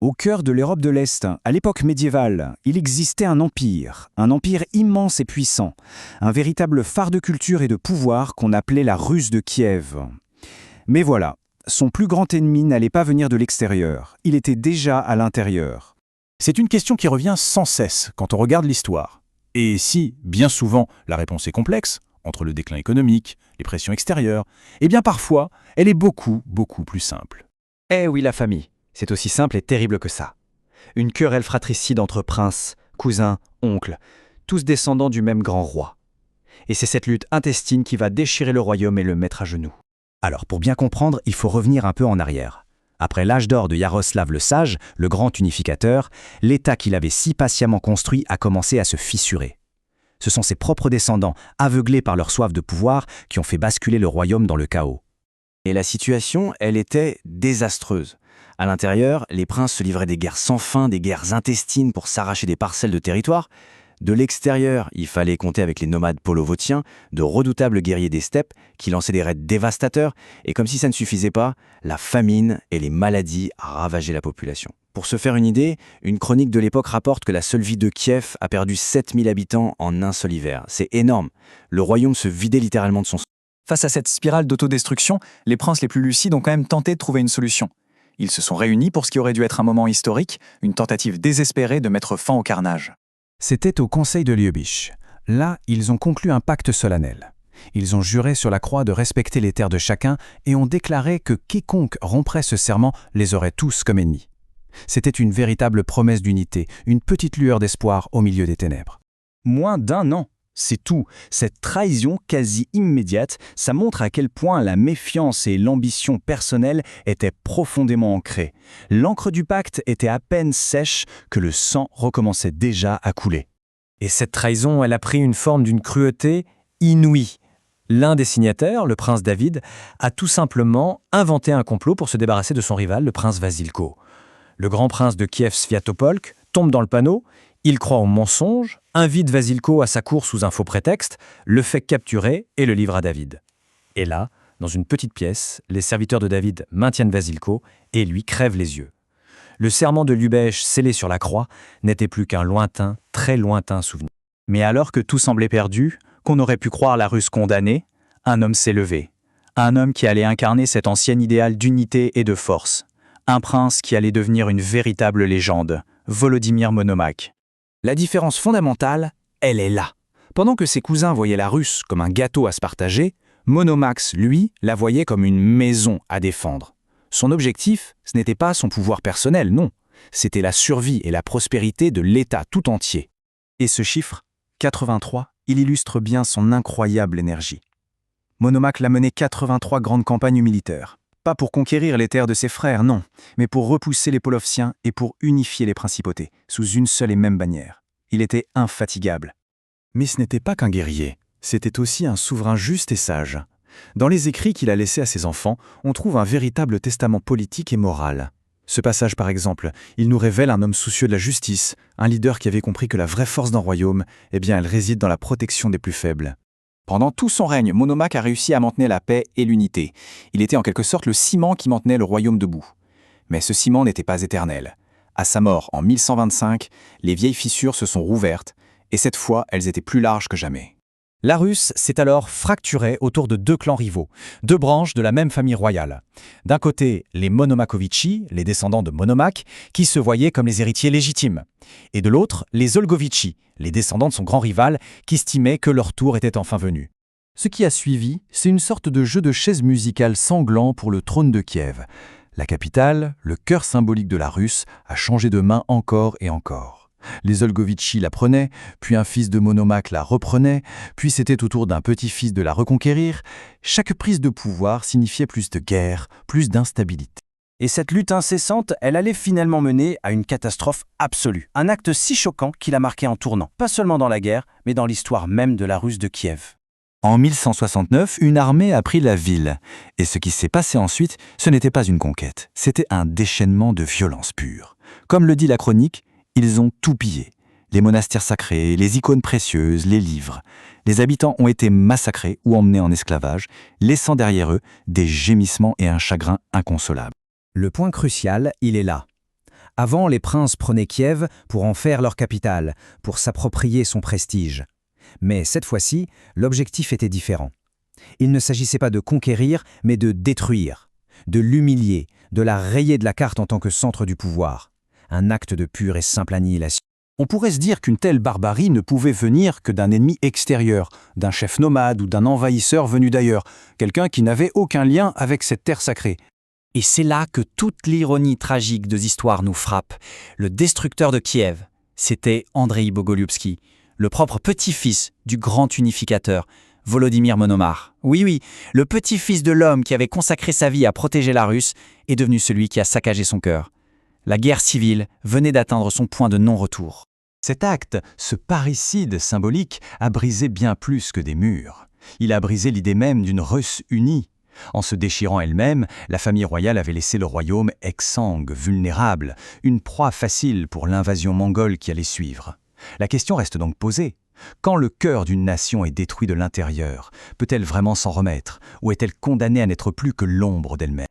Au cœur de l'Europe de l'Est, à l'époque médiévale, il existait un empire immense et puissant, un véritable phare de culture et de pouvoir qu'on appelait la Russe de Kiev. Mais voilà, son plus grand ennemi n'allait pas venir de l'extérieur, il était déjà à l'intérieur. C'est une question qui revient sans cesse quand on regarde l'histoire. Et si, bien souvent, la réponse est complexe, entre le déclin économique, les pressions extérieures, eh bien parfois, elle est beaucoup plus simple. Eh oui, la famille, c'est aussi simple et terrible que ça. Une querelle fratricide entre princes, cousins, oncles, tous descendants du même grand roi. Et c'est cette lutte intestine qui va déchirer le royaume et le mettre à genoux. Alors pour bien comprendre, il faut revenir un peu en arrière. Après l'âge d'or de Yaroslav le Sage, le grand unificateur, l'État qu'il avait si patiemment construit a commencé à se fissurer. Ce sont ses propres descendants, aveuglés par leur soif de pouvoir, qui ont fait basculer le royaume dans le chaos. Et la situation, elle était désastreuse. À l'intérieur, les princes se livraient des guerres sans fin, des guerres intestines pour s'arracher des parcelles de territoire. De l'extérieur, il fallait compter avec les nomades polovotiens, de redoutables guerriers des steppes qui lançaient des raids dévastateurs, et comme si ça ne suffisait pas, la famine et les maladies ravageaient la population. Pour se faire une idée, une chronique de l'époque rapporte que la seule ville de Kiev a perdu 7000 habitants en un seul hiver. C'est énorme. Le royaume se vidait littéralement de son... Face à cette spirale d'autodestruction, les princes les plus lucides ont quand même tenté de trouver une solution. Ils se sont réunis pour ce qui aurait dû être un moment historique, une tentative désespérée de mettre fin au carnage. C'était au Conseil de Liubich. Là, ils ont conclu un pacte solennel. Ils ont juré sur la croix de respecter les terres de chacun et ont déclaré que quiconque romprait ce serment les aurait tous comme ennemis. C'était une véritable promesse d'unité, une petite lueur d'espoir au milieu des ténèbres. Moins d'1 an, c'est tout. Cette trahison quasi immédiate, ça montre à quel point la méfiance et l'ambition personnelle étaient profondément ancrées. L'encre du pacte était à peine sèche que le sang recommençait déjà à couler. Et cette trahison, elle a pris une forme d'une cruauté inouïe. L'un des signataires, le prince David, a tout simplement inventé un complot pour se débarrasser de son rival, le prince Vasilko. Le grand prince de Kiev, Sviatopolk, tombe dans le panneau, il croit au mensonge, invite Vasilko à sa cour sous un faux prétexte, le fait capturer et le livre à David. Et là, dans une petite pièce, les serviteurs de David maintiennent Vasilko et lui crèvent les yeux. Le serment de Lubech scellé sur la croix n'était plus qu'un lointain, très lointain souvenir. Mais alors que tout semblait perdu, qu'on aurait pu croire la Russe condamnée, un homme s'est levé. Un homme qui allait incarner cet ancien idéal d'unité et de force. Un prince qui allait devenir une véritable légende, Volodymyr Monomakh. La différence fondamentale, elle est là. Pendant que ses cousins voyaient la Russe comme un gâteau à se partager, Monomakh, lui, la voyait comme une maison à défendre. Son objectif, ce n'était pas son pouvoir personnel, non. C'était la survie et la prospérité de l'État tout entier. Et ce chiffre, 83, il illustre bien son incroyable énergie. Monomakh l'a mené 83 grandes campagnes militaires. Pas pour conquérir les terres de ses frères, non, mais pour repousser les Polovsiens et pour unifier les principautés, sous une seule et même bannière. Il était infatigable. Mais ce n'était pas qu'un guerrier, c'était aussi un souverain juste et sage. Dans les écrits qu'il a laissés à ses enfants, on trouve un véritable testament politique et moral. Ce passage, par exemple, il nous révèle un homme soucieux de la justice, un leader qui avait compris que la vraie force d'un royaume, eh bien, elle réside dans la protection des plus faibles. Pendant tout son règne, Monomakh a réussi à maintenir la paix et l'unité. Il était en quelque sorte le ciment qui maintenait le royaume debout. Mais ce ciment n'était pas éternel. À sa mort, en 1125, les vieilles fissures se sont rouvertes, et cette fois, elles étaient plus larges que jamais. La Russe s'est alors fracturée autour de deux clans rivaux, deux branches de la même famille royale. D'un côté, les Monomakovichi, les descendants de Monomakh, qui se voyaient comme les héritiers légitimes. Et de l'autre, les Olgovichi, les descendants de son grand rival, qui estimaient que leur tour était enfin venu. Ce qui a suivi, c'est une sorte de jeu de chaises musicales sanglant pour le trône de Kiev. La capitale, le cœur symbolique de la Russe, a changé de main encore et encore. Les Olgovichi la prenaient, puis un fils de Monomakh la reprenait, puis c'était au tour d'un petit-fils de la reconquérir. Chaque prise de pouvoir signifiait plus de guerre, plus d'instabilité. Et cette lutte incessante, elle allait finalement mener à une catastrophe absolue. Un acte si choquant qu'il a marqué un tournant, pas seulement dans la guerre, mais dans l'histoire même de la Russe de Kiev. En 1169, une armée a pris la ville. Et ce qui s'est passé ensuite, ce n'était pas une conquête, c'était un déchaînement de violence pure. Comme le dit la chronique, ils ont tout pillé. Les monastères sacrés, les icônes précieuses, les livres. Les habitants ont été massacrés ou emmenés en esclavage, laissant derrière eux des gémissements et un chagrin inconsolable. Le point crucial, il est là. Avant, les princes prenaient Kiev pour en faire leur capitale, pour s'approprier son prestige. Mais cette fois-ci, l'objectif était différent. Il ne s'agissait pas de conquérir, mais de détruire, de l'humilier, de la rayer de la carte en tant que centre du pouvoir. Un acte de pure et simple annihilation. On pourrait se dire qu'une telle barbarie ne pouvait venir que d'un ennemi extérieur, d'un chef nomade ou d'un envahisseur venu d'ailleurs, quelqu'un qui n'avait aucun lien avec cette terre sacrée. Et c'est là que toute l'ironie tragique de l'histoire nous frappe. Le destructeur de Kiev, c'était Andreï Bogolyubski, le propre petit-fils du grand unificateur, Volodymyr Monomach. Oui, le petit-fils de l'homme qui avait consacré sa vie à protéger la Russe est devenu celui qui a saccagé son cœur. La guerre civile venait d'atteindre son point de non-retour. Cet acte, ce parricide symbolique, a brisé bien plus que des murs. Il a brisé l'idée même d'une Russe unie. En se déchirant elle-même, la famille royale avait laissé le royaume exsangue, vulnérable, une proie facile pour l'invasion mongole qui allait suivre. La question reste donc posée. Quand le cœur d'une nation est détruit de l'intérieur, peut-elle vraiment s'en remettre, ou est-elle condamnée à n'être plus que l'ombre d'elle-même ?